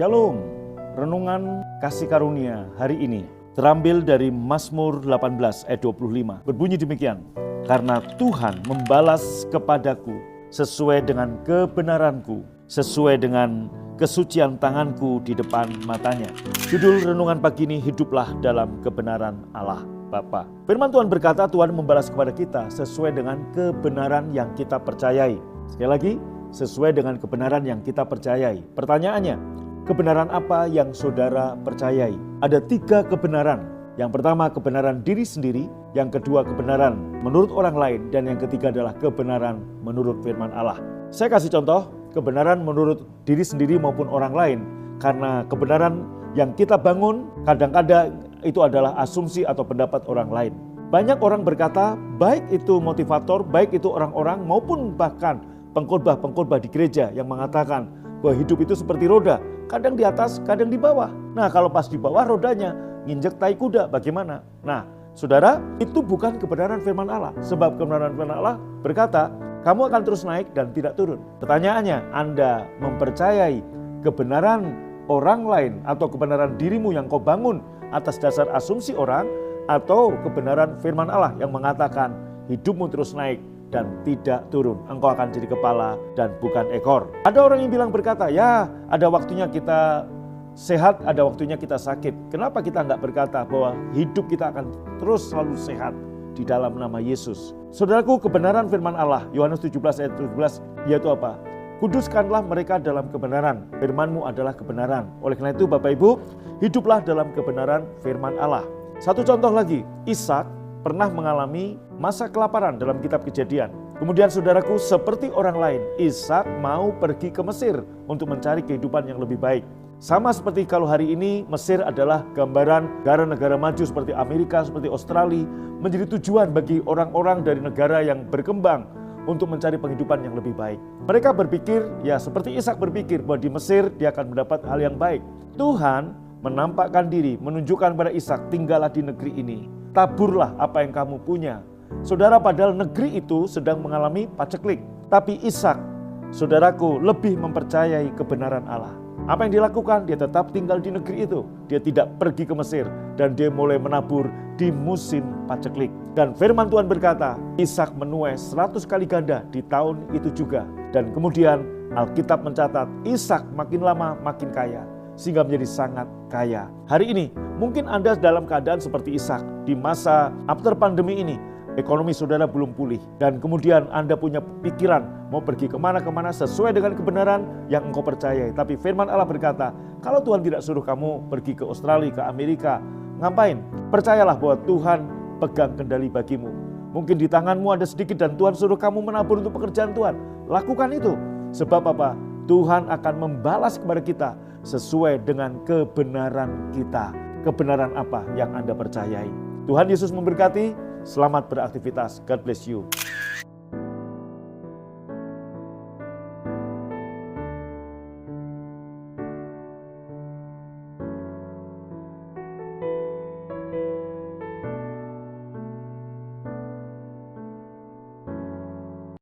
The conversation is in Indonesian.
Shalom, renungan kasih karunia hari ini terambil dari Mazmur 18 ayat 25. Berbunyi demikian, karena Tuhan membalas kepadaku sesuai dengan kebenaranku, sesuai dengan kesucian tanganku di depan matanya. Judul renungan pagi ini, hiduplah dalam kebenaran Allah Bapa. Firman Tuhan berkata, Tuhan membalas kepada kita sesuai dengan kebenaran yang kita percayai. Sekali lagi, sesuai dengan kebenaran yang kita percayai. Pertanyaannya, kebenaran apa yang saudara percayai? Ada 3 kebenaran. Yang pertama, kebenaran diri sendiri. Yang kedua, kebenaran menurut orang lain. Dan yang ketiga adalah kebenaran menurut firman Allah. Saya kasih contoh, kebenaran menurut diri sendiri maupun orang lain. Karena kebenaran yang kita bangun kadang-kadang itu adalah asumsi atau pendapat orang lain. Banyak orang berkata, baik itu motivator, baik itu orang-orang maupun bahkan pengkhotbah-pengkhotbah di gereja yang mengatakan bahwa hidup itu seperti roda, kadang di atas, kadang di bawah. Nah, kalau pas di bawah rodanya nginjek tai kuda, bagaimana? Nah, saudara, itu bukan kebenaran firman Allah. Sebab kebenaran firman Allah berkata, kamu akan terus naik dan tidak turun. Pertanyaannya, Anda mempercayai kebenaran orang lain atau kebenaran dirimu yang kau bangun atas dasar asumsi orang, atau kebenaran firman Allah yang mengatakan hidupmu terus naik dan tidak turun. Engkau akan jadi kepala dan bukan ekor. Ada orang yang bilang berkata, ya ada waktunya kita sehat, ada waktunya kita sakit. Kenapa kita enggak berkata bahwa hidup kita akan terus selalu sehat di dalam nama Yesus? Saudaraku, kebenaran firman Allah, Yohanes 17 ayat 17, yaitu apa? Kuduskanlah mereka dalam kebenaran, firman-Mu adalah kebenaran. Oleh karena itu Bapak Ibu, hiduplah dalam kebenaran firman Allah. Satu contoh lagi, Ishak pernah mengalami masa kelaparan dalam kitab Kejadian. Kemudian saudaraku, seperti orang lain, Ishak mau pergi ke Mesir untuk mencari kehidupan yang lebih baik. Sama seperti kalau hari ini Mesir adalah gambaran negara-negara maju seperti Amerika, seperti Australia, menjadi tujuan bagi orang-orang dari negara yang berkembang untuk mencari penghidupan yang lebih baik. Mereka berpikir, ya seperti Ishak berpikir bahwa di Mesir dia akan mendapat hal yang baik. Tuhan menampakkan diri, menunjukkan pada Ishak, tinggallah di negeri ini. Taburlah apa yang kamu punya. Saudara, padahal negeri itu sedang mengalami paceklik. Tapi Ishak, saudaraku, lebih mempercayai kebenaran Allah. Apa yang dilakukan? Dia tetap tinggal di negeri itu. Dia tidak pergi ke Mesir. Dan dia mulai menabur di musim paceklik. Dan firman Tuhan berkata, Ishak menuai 100 kali ganda di tahun itu juga. Dan kemudian Alkitab mencatat, Ishak makin lama makin kaya, sehingga menjadi sangat kaya. Hari ini, mungkin Anda dalam keadaan seperti Ishak. Di masa after pandemi ini, ekonomi saudara belum pulih. Dan kemudian Anda punya pikiran, mau pergi kemana-kemana sesuai dengan kebenaran yang engkau percayai. Tapi firman Allah berkata, kalau Tuhan tidak suruh kamu pergi ke Australia, ke Amerika, ngapain? Percayalah bahwa Tuhan pegang kendali bagimu. Mungkin di tanganmu ada sedikit dan Tuhan suruh kamu menabur untuk pekerjaan Tuhan. Lakukan itu. Sebab apa? Tuhan akan membalas kepada kita sesuai dengan kebenaran kita. Kebenaran apa yang Anda percayai? Tuhan Yesus memberkati. Selamat beraktivitas. God bless you.